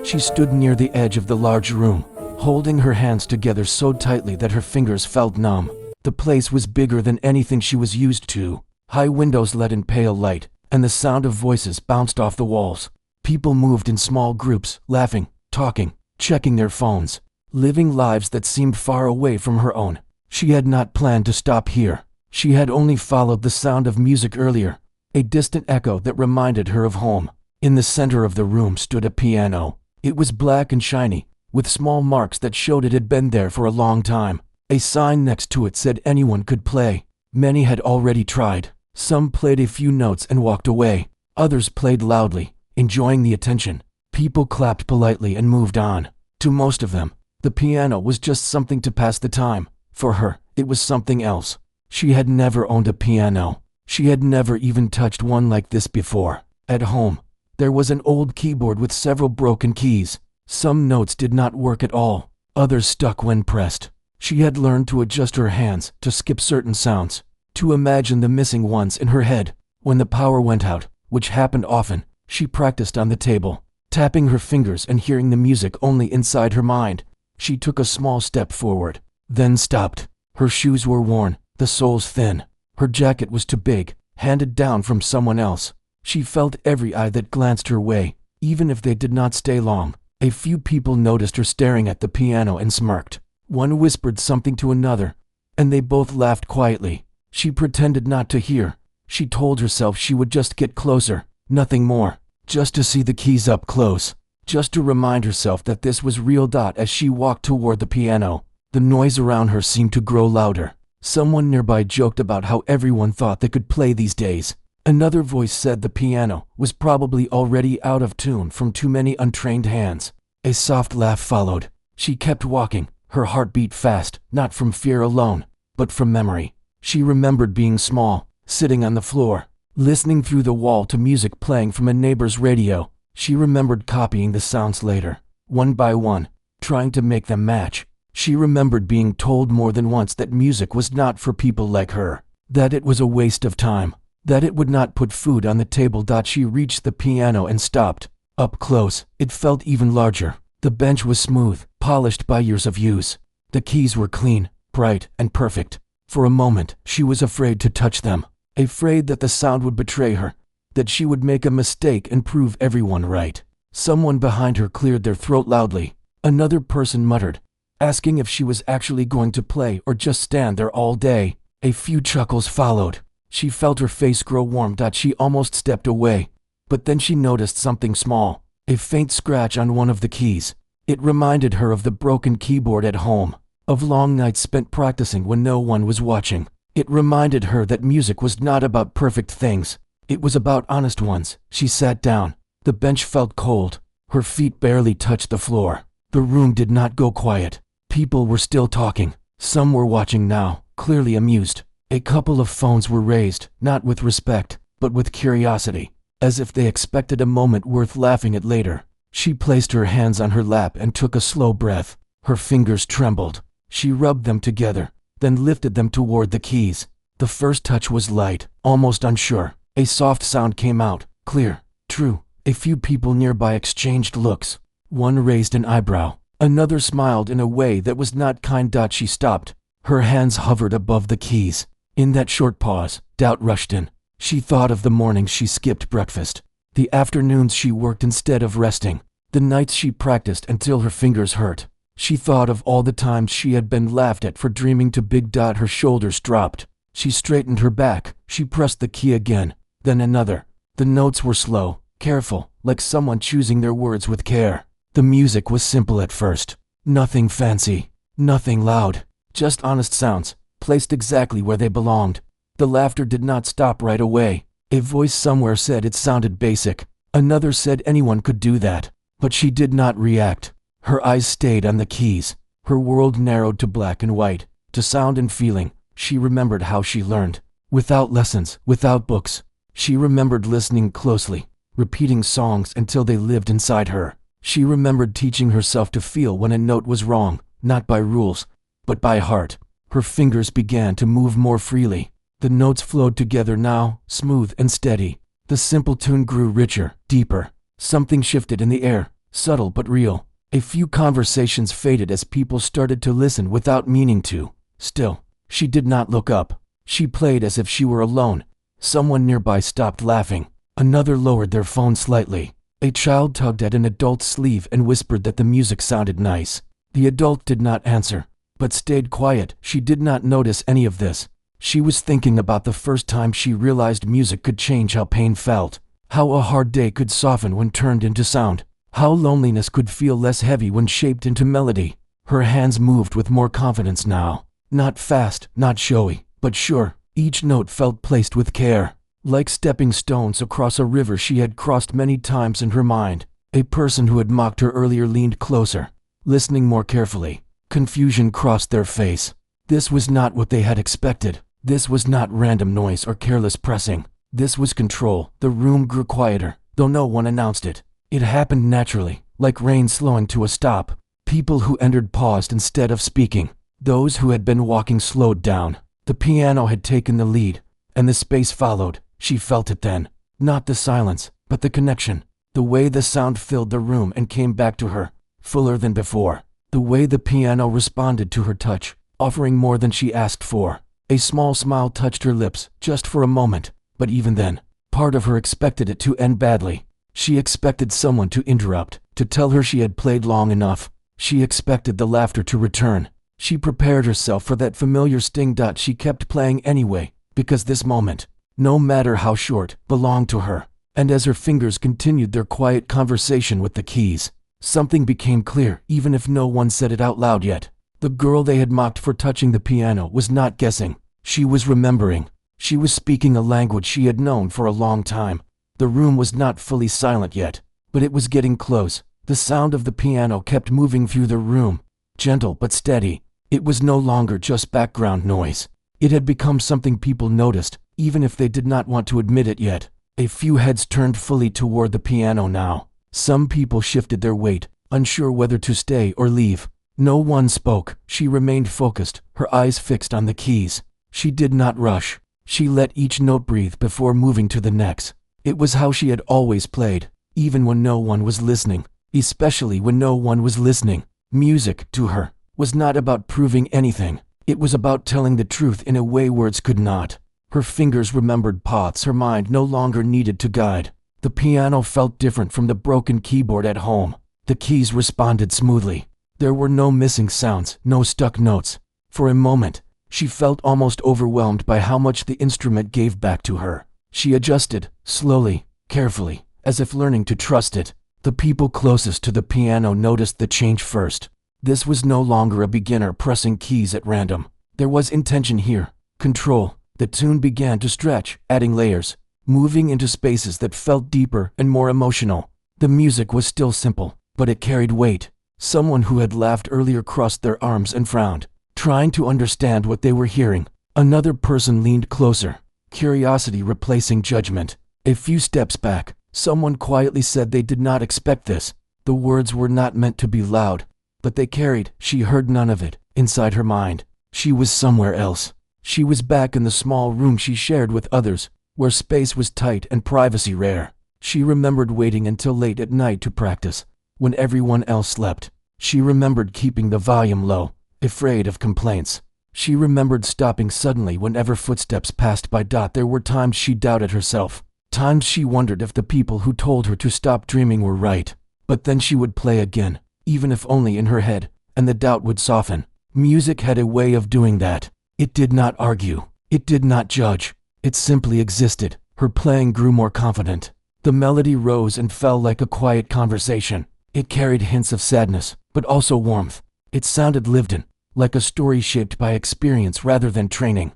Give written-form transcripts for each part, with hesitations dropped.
She stood near the edge of the large room, holding her hands together so tightly that her fingers felt numb. The place was bigger than anything she was used to. High windows let in pale light, and the sound of voices bounced off the walls. People moved in small groups, laughing, talking, checking their phones, living lives that seemed far away from her own. She had not planned to stop here. She had only followed the sound of music earlier, a distant echo that reminded her of home. In the center of the room stood a piano. It was black and shiny, with small marks that showed it had been there for a long time. A sign next to it said anyone could play. Many had already tried. Some played a few notes and walked away. Others played loudly, enjoying the attention. People clapped politely and moved on. To most of them, the piano was just something to pass the time. For her, it was something else. She had never owned a piano. She had never even touched one like this before. At home, there was an old keyboard with several broken keys. Some notes did not work at all. Others stuck when pressed. She had learned to adjust her hands, to skip certain sounds, to imagine the missing ones in her head. When the power went out, which happened often, she practiced on the table, tapping her fingers and hearing the music only inside her mind. She took a small step forward, then stopped. Her shoes were worn, the soles thin. Her jacket was too big, handed down from someone else. She felt every eye that glanced her way, even if they did not stay long. A few people noticed her staring at the piano and smirked. One whispered something to another, and they both laughed quietly. She pretended not to hear. She told herself she would just get closer, nothing more, just to see the keys up close, just to remind herself that this was real. As she walked toward the piano, the noise around her seemed to grow louder. Someone nearby joked about how everyone thought they could play these days. Another voice said the piano was probably already out of tune from too many untrained hands. A soft laugh followed. She kept walking. Her heart beat fast, not from fear alone, but from memory. She remembered being small, sitting on the floor, listening through the wall to music playing from a neighbor's radio. She remembered copying the sounds later, one by one, trying to make them match. She remembered being told more than once that music was not for people like her, that it was a waste of time, that it would not put food on the table. She reached the piano and stopped. Up close, it felt even larger. The bench was smooth, polished by years of use. The keys were clean, bright, and perfect. For a moment, she was afraid to touch them, afraid that the sound would betray her, that she would make a mistake and prove everyone right. Someone behind her cleared their throat loudly. Another person muttered, asking if she was actually going to play or just stand there all day. A few chuckles followed. She felt her face grow warm. She almost stepped away, but then she noticed something small. A faint scratch on one of the keys. It reminded her of the broken keyboard at home, of long nights spent practicing when no one was watching. It reminded her that music was not about perfect things. It was about honest ones. She sat down. The bench felt cold. Her feet barely touched the floor. The room did not go quiet. People were still talking. Some were watching now, clearly amused. A couple of phones were raised, not with respect, but with curiosity, as if they expected a moment worth laughing at later. She placed her hands on her lap and took a slow breath. Her fingers trembled. She rubbed them together, then lifted them toward the keys. The first touch was light, almost unsure. A soft sound came out, clear, true. A few people nearby exchanged looks. One raised an eyebrow. Another smiled in a way that was not kind. She stopped. Her hands hovered above the keys. In that short pause, doubt rushed in. She thought of the mornings she skipped breakfast, the afternoons she worked instead of resting, the nights she practiced until her fingers hurt. She thought of all the times she had been laughed at for dreaming too big. Her shoulders dropped. She straightened her back. She pressed the key again, then another. The notes were slow, careful, like someone choosing their words with care. The music was simple at first. Nothing fancy, nothing loud, just honest sounds, placed exactly where they belonged. The laughter did not stop right away. A voice somewhere said it sounded basic. Another said anyone could do that. But she did not react. Her eyes stayed on the keys. Her world narrowed to black and white, to sound and feeling. She remembered how she learned. Without lessons, without books. She remembered listening closely, repeating songs until they lived inside her. She remembered teaching herself to feel when a note was wrong, not by rules, but by heart. Her fingers began to move more freely. The notes flowed together now, smooth and steady. The simple tune grew richer, deeper. Something shifted in the air, subtle but real. A few conversations faded as people started to listen without meaning to. Still, she did not look up. She played as if she were alone. Someone nearby stopped laughing. Another lowered their phone slightly. A child tugged at an adult's sleeve and whispered that the music sounded nice. The adult did not answer, but stayed quiet. She did not notice any of this. She was thinking about the first time she realized music could change how pain felt, how a hard day could soften when turned into sound, how loneliness could feel less heavy when shaped into melody. Her hands moved with more confidence now. Not fast, not showy, but sure. Each note felt placed with care, like stepping stones across a river she had crossed many times in her mind. A person who had mocked her earlier leaned closer, listening more carefully. Confusion crossed their face. This was not what they had expected. This was not random noise or careless pressing. This was control. The room grew quieter, though no one announced it. It happened naturally, like rain slowing to a stop. People who entered paused instead of speaking. Those who had been walking slowed down. The piano had taken the lead, and the space followed. She felt it then. Not the silence, but the connection. The way the sound filled the room and came back to her, fuller than before. The way the piano responded to her touch, offering more than she asked for. A small smile touched her lips, just for a moment, but even then, part of her expected it to end badly. She expected someone to interrupt, to tell her she had played long enough. She expected the laughter to return. She prepared herself for that familiar sting. She kept playing anyway, because this moment, no matter how short, belonged to her. And as her fingers continued their quiet conversation with the keys, something became clear, even if no one said it out loud yet. The girl they had mocked for touching the piano was not guessing. She was remembering. She was speaking a language she had known for a long time. The room was not fully silent yet, but it was getting close. The sound of the piano kept moving through the room, gentle but steady. It was no longer just background noise. It had become something people noticed, even if they did not want to admit it yet. A few heads turned fully toward the piano now. Some people shifted their weight, unsure whether to stay or leave. No one spoke. She remained focused, her eyes fixed on the keys. She did not rush. She let each note breathe before moving to the next. It was how she had always played, even when no one was listening, especially when no one was listening. Music, to her, was not about proving anything. It was about telling the truth in a way words could not. Her fingers remembered paths her mind no longer needed to guide. The piano felt different from the broken keyboard at home. The keys responded smoothly. There were no missing sounds, no stuck notes. For a moment, she felt almost overwhelmed by how much the instrument gave back to her. She adjusted, slowly, carefully, as if learning to trust it. The people closest to the piano noticed the change first. This was no longer a beginner pressing keys at random. There was intention here, control. The tune began to stretch, adding layers, moving into spaces that felt deeper and more emotional. The music was still simple, but it carried weight. Someone who had laughed earlier crossed their arms and frowned, trying to understand what they were hearing. Another person leaned closer, curiosity replacing judgment. A few steps back, someone quietly said they did not expect this. The words were not meant to be loud, but they carried. She heard none of it. Inside her mind, she was somewhere else. She was back in the small room she shared with others, where space was tight and privacy rare. She remembered waiting until late at night to practice, when everyone else slept. She remembered keeping the volume low, afraid of complaints. She remembered stopping suddenly whenever footsteps passed by. There were times she doubted herself, times she wondered if the people who told her to stop dreaming were right. But then she would play again, even if only in her head, and the doubt would soften. Music had a way of doing that. It did not argue. It did not judge. It simply existed. Her playing grew more confident. The melody rose and fell like a quiet conversation. It carried hints of sadness, but also warmth. It sounded lived in, like a story shaped by experience rather than training.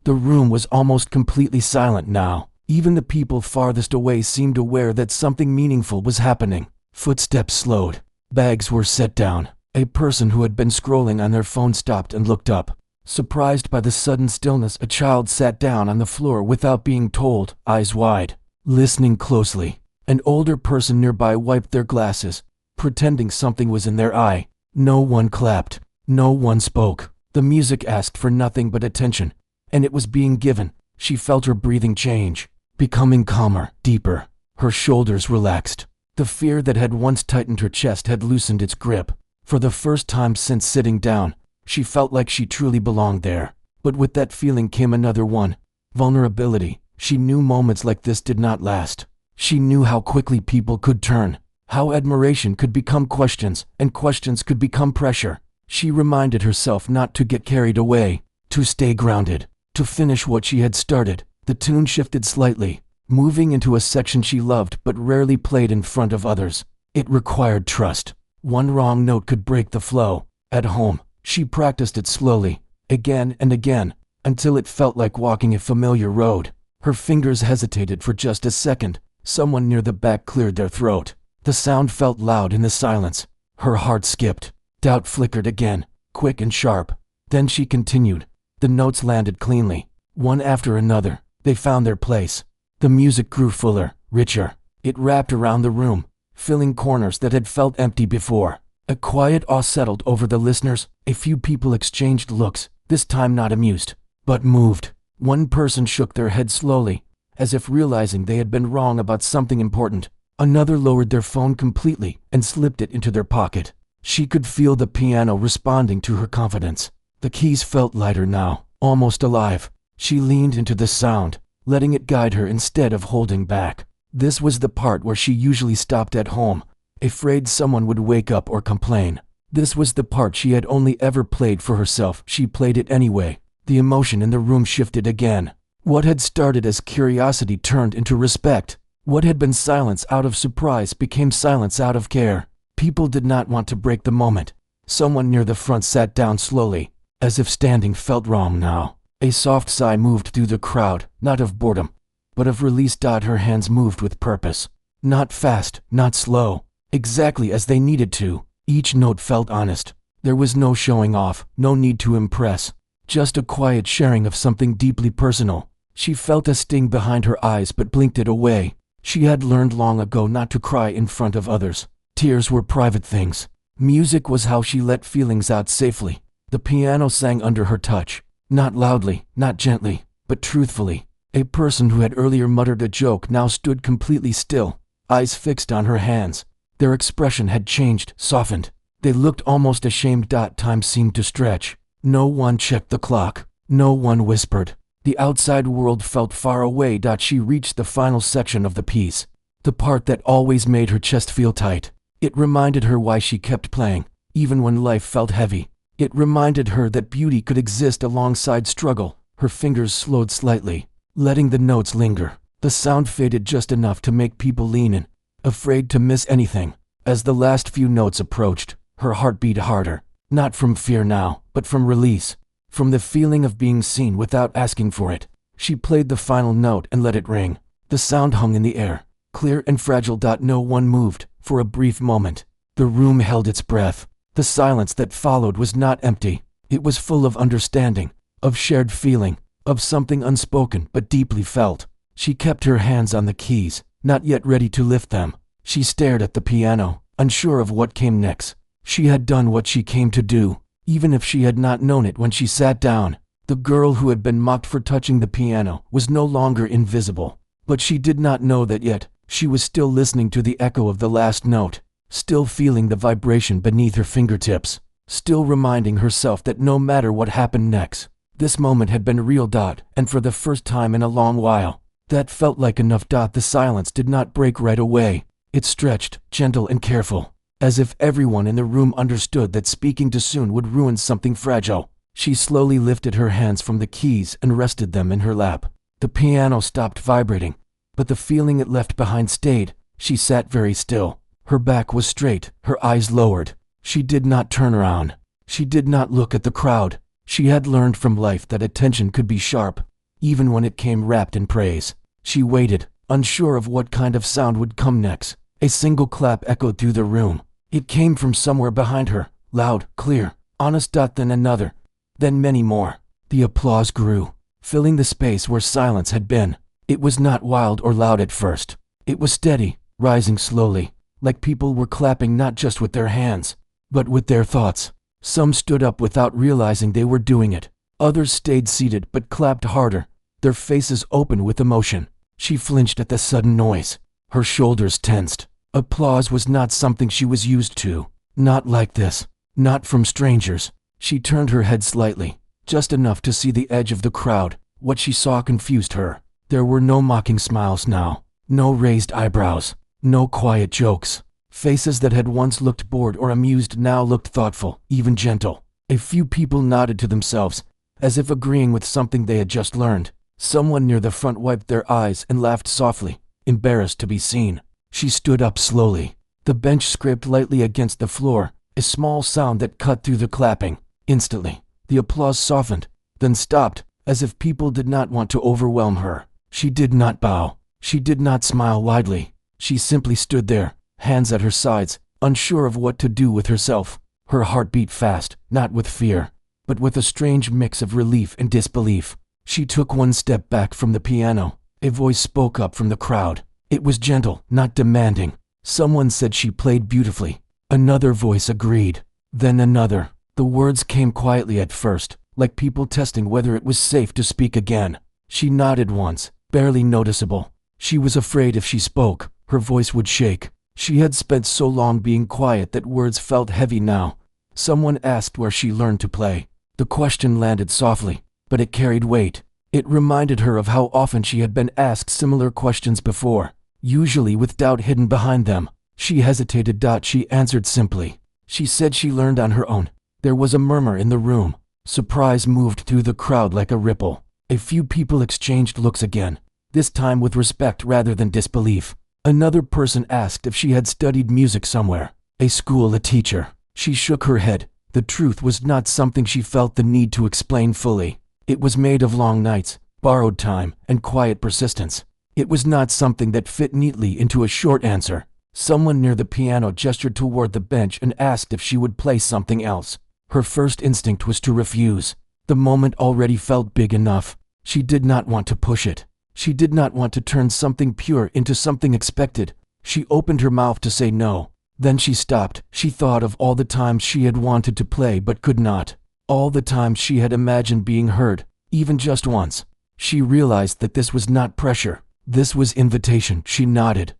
The room was almost completely silent now. Even the people farthest away seemed aware that something meaningful was happening. Footsteps slowed. Bags were set down. A person who had been scrolling on their phone stopped and looked up. Surprised by the sudden stillness, a child sat down on the floor without being told, eyes wide, listening closely. An older person nearby wiped their glasses, pretending something was in their eye. No one clapped. No one spoke. The music asked for nothing but attention, and it was being given. She felt her breathing change, becoming calmer, deeper. Her shoulders relaxed. The fear that had once tightened her chest had loosened its grip. For the first time since sitting down, she felt like she truly belonged there. But with that feeling came another one: vulnerability. She knew moments like this did not last. She knew how quickly people could turn, how admiration could become questions, and questions could become pressure. She reminded herself not to get carried away, to stay grounded, to finish what she had started. The tune shifted slightly, moving into a section she loved but rarely played in front of others. It required trust. One wrong note could break the flow. At home, she practiced it slowly, again and again, until it felt like walking a familiar road. Her fingers hesitated for just a second. Someone near the back cleared their throat. The sound felt loud in the silence. Her heart skipped. Doubt flickered again, quick and sharp. Then she continued. The notes landed cleanly, one after another. They found their place. The music grew fuller, richer. It wrapped around the room, filling corners that had felt empty before. A quiet awe settled over the listeners. A few people exchanged looks, this time not amused, but moved. One person shook their head slowly, as if realizing they had been wrong about something important. Another lowered their phone completely and slipped it into their pocket. She could feel the piano responding to her confidence. The keys felt lighter now, almost alive. She leaned into the sound, letting it guide her instead of holding back. This was the part where she usually stopped at home, afraid someone would wake up or complain. This was the part she had only ever played for herself. She played it anyway. The emotion in the room shifted again. What had started as curiosity turned into respect. What had been silence out of surprise became silence out of care. People did not want to break the moment. Someone near the front sat down slowly, as if standing felt wrong now. A soft sigh moved through the crowd, not of boredom, but of release. Her hands moved with purpose. Not fast, not slow, exactly as they needed to. Each note felt honest. There was no showing off, no need to impress. Just a quiet sharing of something deeply personal. She felt a sting behind her eyes but blinked it away. She had learned long ago not to cry in front of others. Tears were private things. Music was how she let feelings out safely. The piano sang under her touch. Not loudly, not gently, but truthfully. A person who had earlier muttered a joke now stood completely still, eyes fixed on her hands. Their expression had changed, softened. They looked almost ashamed. Time seemed to stretch. No one checked the clock. No one whispered. The outside world felt far away. She reached the final section of the piece, the part that always made her chest feel tight. It reminded her why she kept playing, even when life felt heavy. It reminded her that beauty could exist alongside struggle. Her fingers slowed slightly, letting the notes linger. The sound faded just enough to make people lean in, afraid to miss anything. As the last few notes approached, her heart beat harder. Not from fear now, but from release. From the feeling of being seen without asking for it. She played the final note and let it ring. The sound hung in the air, clear and fragile. No one moved. For a brief moment, the room held its breath. The silence that followed was not empty. It was full of understanding, of shared feeling, of something unspoken but deeply felt. She kept her hands on the keys, not yet ready to lift them. She stared at the piano, unsure of what came next. She had done what she came to do, even if she had not known it when she sat down. The girl who had been mocked for touching the piano was no longer invisible. But she did not know that yet. She was still listening to the echo of the last note, still feeling the vibration beneath her fingertips, still reminding herself that no matter what happened next, this moment had been real. And for the first time in a long while, that felt like enough. The silence did not break right away. It stretched, gentle and careful, as if everyone in the room understood that speaking too soon would ruin something fragile. She slowly lifted her hands from the keys and rested them in her lap. The piano stopped vibrating, but the feeling it left behind stayed. She sat very still. Her back was straight, her eyes lowered. She did not turn around. She did not look at the crowd. She had learned from life that attention could be sharp, even when it came wrapped in praise. She waited, unsure of what kind of sound would come next. A single clap echoed through the room. It came from somewhere behind her, loud, clear, honest. Then another, then many more. The applause grew, filling the space where silence had been. It was not wild or loud at first. It was steady, rising slowly, like people were clapping not just with their hands, but with their thoughts. Some stood up without realizing they were doing it. Others stayed seated but clapped harder, their faces open with emotion. She flinched at the sudden noise. Her shoulders tensed. Applause was not something she was used to. Not like this. Not from strangers. She turned her head slightly, just enough to see the edge of the crowd. What she saw confused her. There were no mocking smiles now. No raised eyebrows. No quiet jokes. Faces that had once looked bored or amused now looked thoughtful, even gentle. A few people nodded to themselves, as if agreeing with something they had just learned. Someone near the front wiped their eyes and laughed softly, embarrassed to be seen. She stood up slowly. The bench scraped lightly against the floor, a small sound that cut through the clapping. Instantly, the applause softened, then stopped, as if people did not want to overwhelm her. She did not bow. She did not smile widely. She simply stood there, hands at her sides, unsure of what to do with herself. Her heart beat fast, not with fear, but with a strange mix of relief and disbelief. She took one step back from the piano. A voice spoke up from the crowd. It was gentle, not demanding. Someone said she played beautifully. Another voice agreed. Then another. The words came quietly at first, like people testing whether it was safe to speak again. She nodded once, barely noticeable. She was afraid if she spoke, her voice would shake. She had spent so long being quiet that words felt heavy now. Someone asked where she learned to play. The question landed softly, but it carried weight. It reminded her of how often she had been asked similar questions before, usually with doubt hidden behind them. She hesitated. She answered simply. She said she learned on her own. There was a murmur in the room. Surprise moved through the crowd like a ripple. A few people exchanged looks again, this time with respect rather than disbelief. Another person asked if she had studied music somewhere, a school, a teacher. She shook her head. The truth was not something she felt the need to explain fully. It was made of long nights, borrowed time, and quiet persistence. It was not something that fit neatly into a short answer. Someone near the piano gestured toward the bench and asked if she would play something else. Her first instinct was to refuse. The moment already felt big enough. She did not want to push it. She did not want to turn something pure into something expected. She opened her mouth to say no. Then she stopped. She thought of all the times she had wanted to play but could not. All the times she had imagined being heard, even just once. She realized that this was not pressure. This was invitation. She nodded.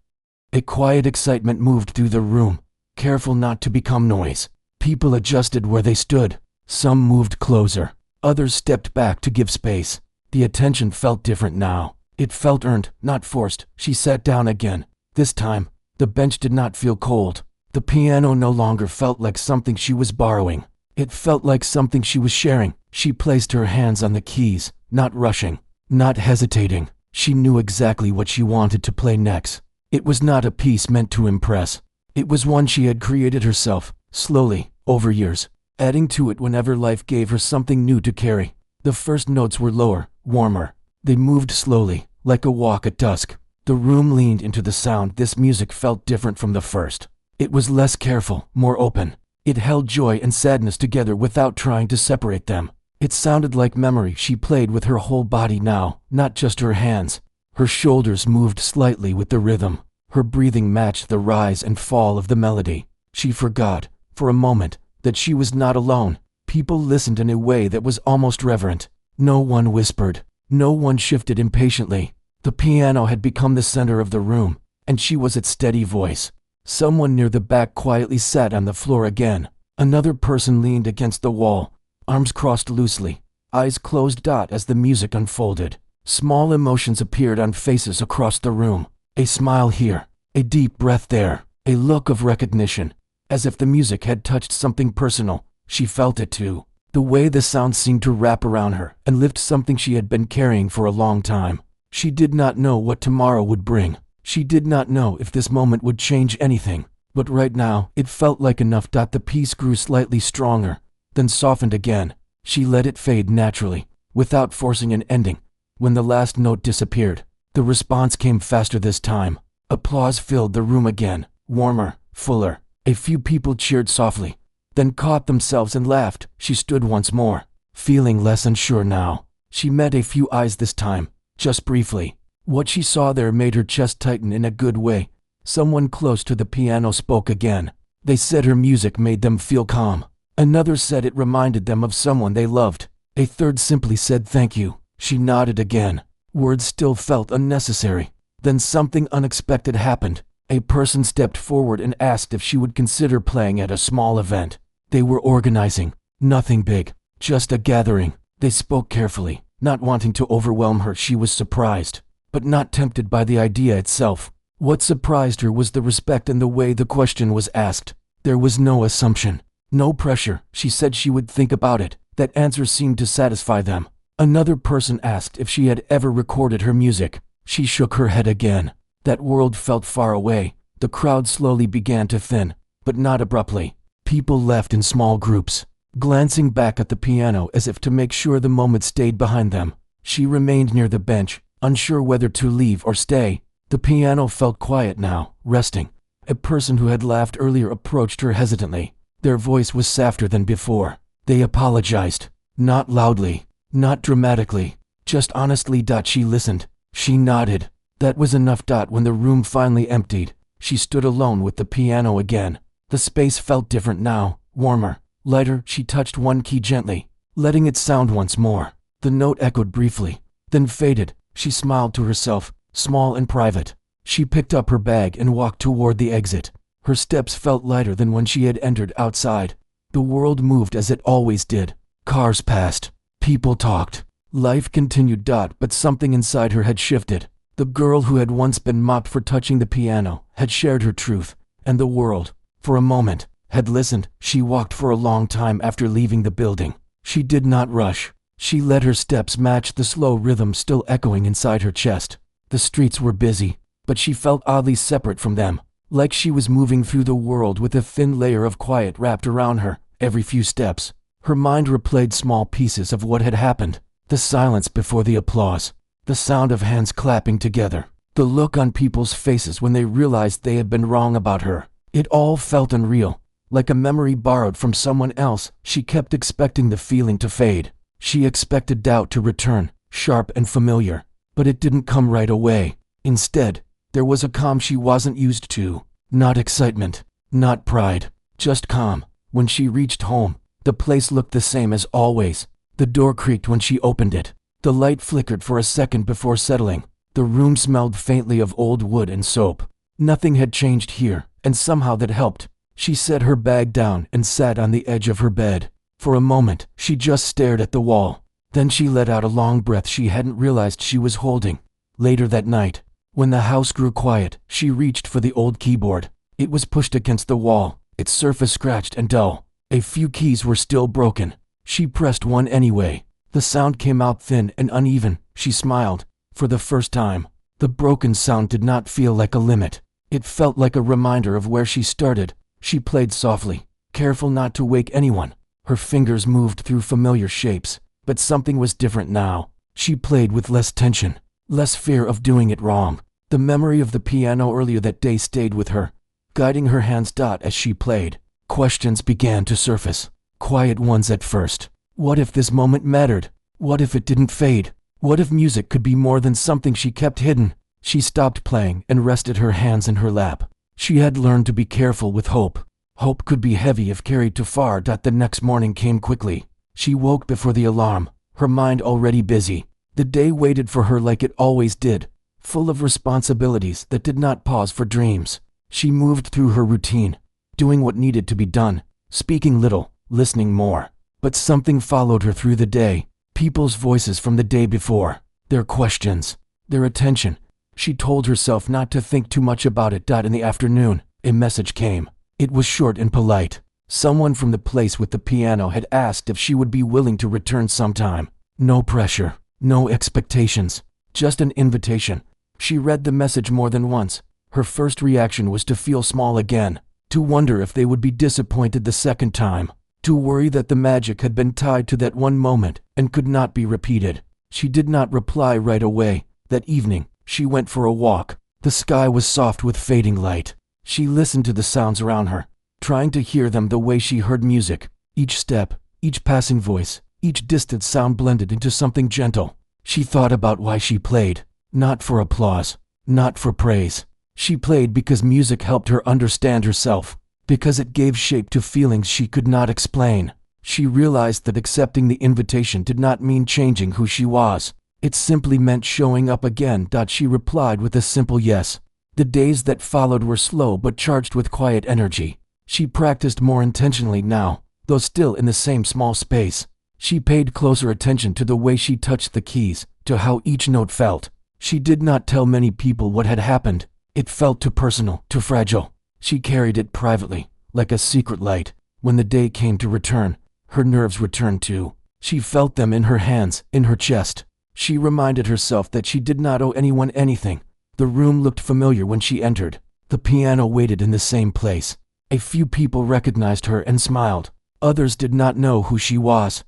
A quiet excitement moved through the room, careful not to become noise. People adjusted where they stood. Some moved closer. Others stepped back to give space. The attention felt different now. It felt earned, not forced. She sat down again. This time, the bench did not feel cold. The piano no longer felt like something she was borrowing. It felt like something she was sharing. She placed her hands on the keys, not rushing, not hesitating. She knew exactly what she wanted to play next. It was not a piece meant to impress. It was one she had created herself, slowly, over years, adding to it whenever life gave her something new to carry. The first notes were lower, warmer. They moved slowly, like a walk at dusk. The room leaned into the sound. This music felt different from the first. It was less careful, more open. It held joy and sadness together without trying to separate them. It sounded like memory. She played with her whole body now, not just her hands. Her shoulders moved slightly with the rhythm. Her breathing matched the rise and fall of the melody. She forgot, for a moment, that she was not alone. People listened in a way that was almost reverent. No one whispered. No one shifted impatiently. The piano had become the center of the room, and she was its steady voice. Someone near the back quietly sat on the floor again. Another person leaned against the wall, arms crossed loosely, eyes closed. As the music unfolded, small emotions appeared on faces across the room. A smile here, a deep breath there, a look of recognition, as if the music had touched something personal. She felt it too. The way the sound seemed to wrap around her and lift something she had been carrying for a long time. She did not know what tomorrow would bring. She did not know if this moment would change anything. But right now, it felt like enough. The piece grew slightly stronger, then softened again. She let it fade naturally, without forcing an ending. When the last note disappeared, the response came faster this time. Applause filled the room again, warmer, fuller. A few people cheered softly, then caught themselves and laughed. She stood once more, feeling less unsure now. She met a few eyes this time, just briefly. What she saw there made her chest tighten in a good way. Someone close to the piano spoke again. They said her music made them feel calm. Another said it reminded them of someone they loved. A third simply said thank you. She nodded again. Words still felt unnecessary. Then something unexpected happened. A person stepped forward and asked if she would consider playing at a small event. They were organizing. Nothing big, just a gathering. They spoke carefully, not wanting to overwhelm her. She was surprised, but not tempted by the idea itself. What surprised her was the respect and the way the question was asked. There was no assumption, no pressure. She said she would think about it. That answer seemed to satisfy them. Another person asked if she had ever recorded her music. She shook her head again. That world felt far away. The crowd slowly began to thin, but not abruptly. People left in small groups, glancing back at the piano as if to make sure the moment stayed behind them. She remained near the bench, unsure whether to leave or stay. The piano felt quiet now, resting. A person who had laughed earlier approached her hesitantly. Their voice was softer than before. They apologized. Not loudly, not dramatically, just honestly. She listened. She nodded. That was enough. When the room finally emptied, she stood alone with the piano again. The space felt different now, warmer, lighter. She touched one key gently, letting it sound once more. The note echoed briefly, then faded. She smiled to herself, small and private. She picked up her bag and walked toward the exit. Her steps felt lighter than when she had entered outside. The world moved as it always did. Cars passed. People talked. Life continued. But something inside her had shifted. The girl who had once been mocked for touching the piano had shared her truth, and the world, for a moment, had listened. She walked for a long time after leaving the building. She did not rush. She let her steps match the slow rhythm still echoing inside her chest. The streets were busy, but she felt oddly separate from them, like she was moving through the world with a thin layer of quiet wrapped around her. Every few steps, her mind replayed small pieces of what had happened. The silence before the applause, the sound of hands clapping together, the look on people's faces when they realized they had been wrong about her. It all felt unreal, like a memory borrowed from someone else. She kept expecting the feeling to fade. She expected doubt to return, sharp and familiar, but it didn't come right away. Instead, there was a calm she wasn't used to. Not excitement, not pride, just calm. When she reached home, the place looked the same as always. The door creaked when she opened it. The light flickered for a second before settling. The room smelled faintly of old wood and soap. Nothing had changed here, and somehow that helped. She set her bag down and sat on the edge of her bed. For a moment, she just stared at the wall. Then she let out a long breath she hadn't realized she was holding. Later that night, when the house grew quiet, she reached for the old keyboard. It was pushed against the wall, its surface scratched and dull. A few keys were still broken. She pressed one anyway. The sound came out thin and uneven. She smiled. For the first time, the broken sound did not feel like a limit. It felt like a reminder of where she started. She played softly, careful not to wake anyone. Her fingers moved through familiar shapes, but something was different now. She played with less tension, less fear of doing it wrong. The memory of the piano earlier that day stayed with her, guiding her hands. As she played, questions began to surface, quiet ones at first. What if this moment mattered? What if it didn't fade? What if music could be more than something she kept hidden? She stopped playing and rested her hands in her lap. She had learned to be careful with hope. Hope could be heavy if carried too far. The next morning came quickly. She woke before the alarm, her mind already busy. The day waited for her like it always did, full of responsibilities that did not pause for dreams. She moved through her routine, doing what needed to be done, speaking little, listening more. But something followed her through the day. People's voices from the day before, their questions, their attention. She told herself not to think too much about it. In the afternoon, a message came. It was short and polite. Someone from the place with the piano had asked if she would be willing to return sometime. No pressure, no expectations, just an invitation. She read the message more than once. Her first reaction was to feel small again, to wonder if they would be disappointed the second time, to worry that the magic had been tied to that one moment and could not be repeated. She did not reply right away. That evening, she went for a walk. The sky was soft with fading light. She listened to the sounds around her, trying to hear them the way she heard music. Each step, each passing voice, each distant sound blended into something gentle. She thought about why she played. Not for applause, not for praise. She played because music helped her understand herself, because it gave shape to feelings she could not explain. She realized that accepting the invitation did not mean changing who she was. It simply meant showing up again. She replied with a simple yes. The days that followed were slow but charged with quiet energy. She practiced more intentionally now, though still in the same small space. She paid closer attention to the way she touched the keys, to how each note felt. She did not tell many people what had happened. It felt too personal, too fragile. She carried it privately, like a secret light. When the day came to return, her nerves returned too. She felt them in her hands, in her chest. She reminded herself that she did not owe anyone anything. The room looked familiar when she entered. The piano waited in the same place. A few people recognized her and smiled. Others did not know who she was.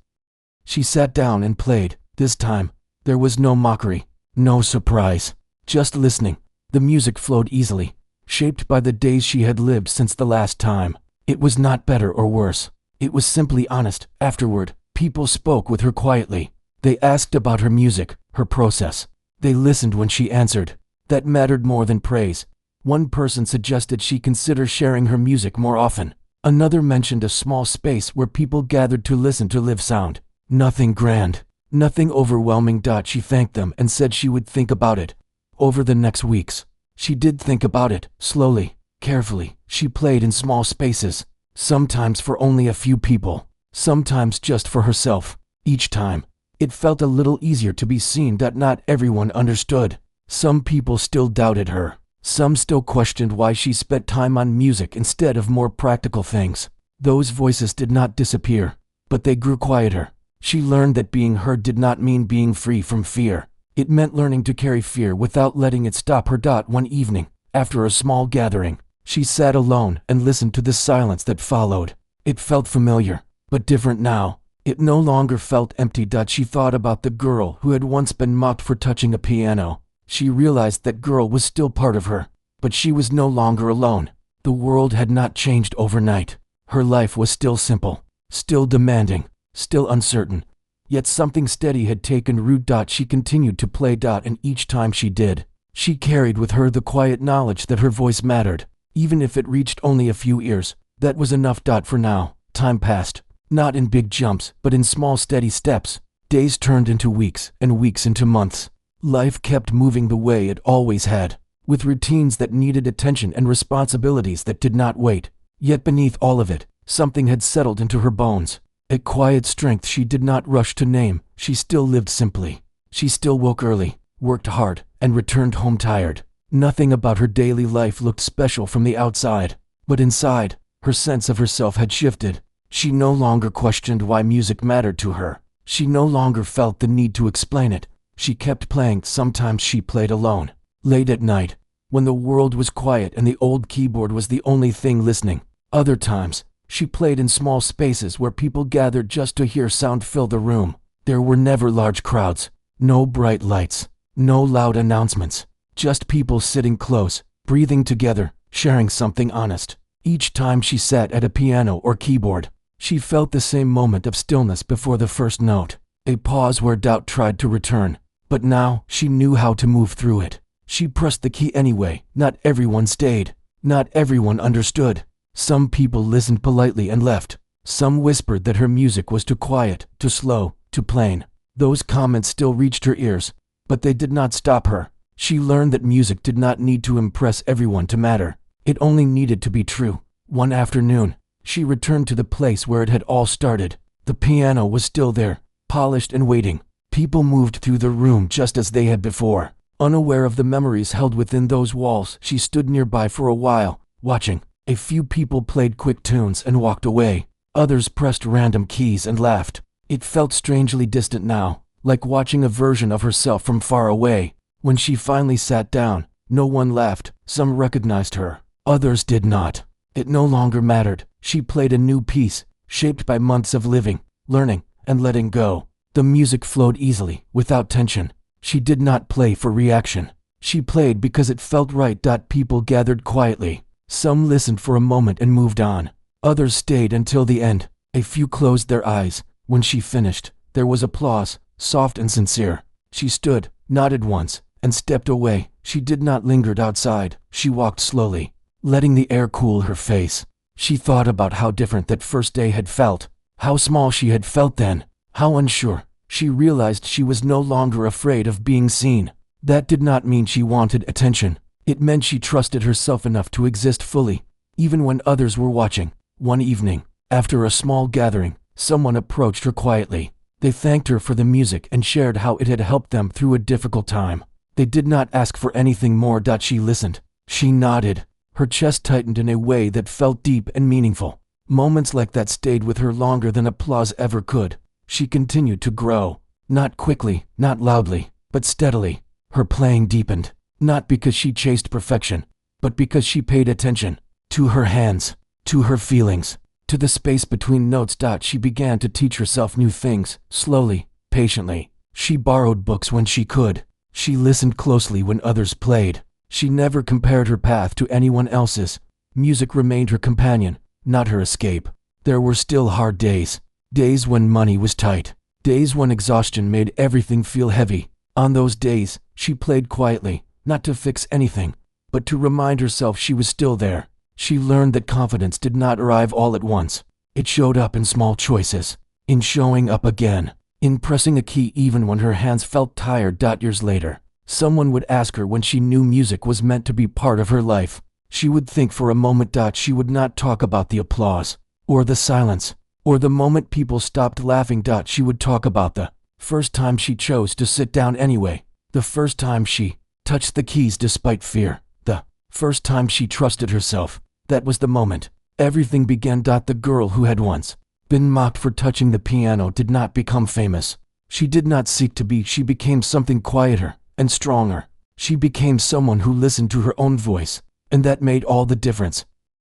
She sat down and played. This time, there was no mockery, no surprise. Just listening. The music flowed easily, shaped by the days she had lived since the last time. It was not better or worse. It was simply honest. Afterward, people spoke with her quietly. They asked about her music, her process. They listened when she answered. That mattered more than praise. One person suggested she consider sharing her music more often. Another mentioned a small space where people gathered to listen to live sound. Nothing grand, nothing overwhelming. She thanked them and said she would think about it. Over the next weeks, she did think about it, slowly, carefully. She played in small spaces, sometimes for only a few people, sometimes just for herself. Each time, it felt a little easier to be seen that not everyone understood. Some people still doubted her. Some still questioned why she spent time on music instead of more practical things. Those voices did not disappear, but they grew quieter. She learned that being heard did not mean being free from fear. It meant learning to carry fear without letting it stop her. One evening, after a small gathering, she sat alone and listened to the silence that followed. It felt familiar, but different now. It no longer felt empty. She thought about the girl who had once been mocked for touching a piano. She realized that girl was still part of her, but she was no longer alone. The world had not changed overnight. Her life was still simple, still demanding, still uncertain. Yet something steady had taken root. She continued to play. And each time she did, she carried with her the quiet knowledge that her voice mattered. Even if it reached only a few ears, that was enough. For now, time passed, not in big jumps, but in small steady steps. Days turned into weeks, and weeks into months. Life kept moving the way it always had, with routines that needed attention and responsibilities that did not wait. Yet beneath all of it, something had settled into her bones. A quiet strength she did not rush to name. She still lived simply. She still woke early, worked hard, and returned home tired. Nothing about her daily life looked special from the outside, but inside, her sense of herself had shifted. She no longer questioned why music mattered to her. She no longer felt the need to explain it. She kept playing. Sometimes she played alone, late at night, when the world was quiet and the old keyboard was the only thing listening. Other times, she played in small spaces where people gathered just to hear sound fill the room. There were never large crowds, no bright lights, no loud announcements, just people sitting close, breathing together, sharing something honest. Each time she sat at a piano or keyboard, she felt the same moment of stillness before the first note, a pause where doubt tried to return. But now, she knew how to move through it. She pressed the key anyway. Not everyone stayed. Not everyone understood. Some people listened politely and left. Some whispered that her music was too quiet, too slow, too plain. Those comments still reached her ears, but they did not stop her. She learned that music did not need to impress everyone to matter. It only needed to be true. One afternoon, she returned to the place where it had all started. The piano was still there, polished and waiting. People moved through the room just as they had before. Unaware of the memories held within those walls, she stood nearby for a while, watching. A few people played quick tunes and walked away. Others pressed random keys and laughed. It felt strangely distant now, like watching a version of herself from far away. When she finally sat down, no one laughed. Some recognized her, others did not. It no longer mattered. She played a new piece, shaped by months of living, learning, and letting go. The music flowed easily, without tension. She did not play for reaction. She played because it felt right. People gathered quietly. Some listened for a moment and moved on. Others stayed until the end. A few closed their eyes. When she finished, there was applause, soft and sincere. She stood, nodded once, and stepped away. She did not linger outside. She walked slowly, letting the air cool her face. She thought about how different that first day had felt, how small she had felt then, how unsure. She realized she was no longer afraid of being seen. That did not mean she wanted attention. It meant she trusted herself enough to exist fully, even when others were watching. One evening, after a small gathering, someone approached her quietly. They thanked her for the music and shared how it had helped them through a difficult time. They did not ask for anything more. She listened. She nodded. Her chest tightened in a way that felt deep and meaningful. Moments like that stayed with her longer than applause ever could. She continued to grow. Not quickly, not loudly, but steadily. Her playing deepened. Not because she chased perfection, but because she paid attention. To her hands, to her feelings, to the space between notes. She began to teach herself new things, slowly, patiently. She borrowed books when she could. She listened closely when others played. She never compared her path to anyone else's. Music remained her companion, not her escape. There were still hard days. Days when money was tight. Days when exhaustion made everything feel heavy. On those days, she played quietly, not to fix anything, but to remind herself she was still there. She learned that confidence did not arrive all at once. It showed up in small choices, in showing up again, in pressing a key even when her hands felt tired. Years later, someone would ask her when she knew music was meant to be part of her life. She would think for a moment. She would not talk about the applause, or the silence, or the moment people stopped laughing. She would talk about the first time she chose to sit down anyway, the first time she touched the keys despite fear, the first time she trusted herself. That was the moment everything began. The girl who had once been mocked for touching the piano did not become famous. She did not seek to be. She became something quieter and stronger. She became someone who listened to her own voice, and that made all the difference.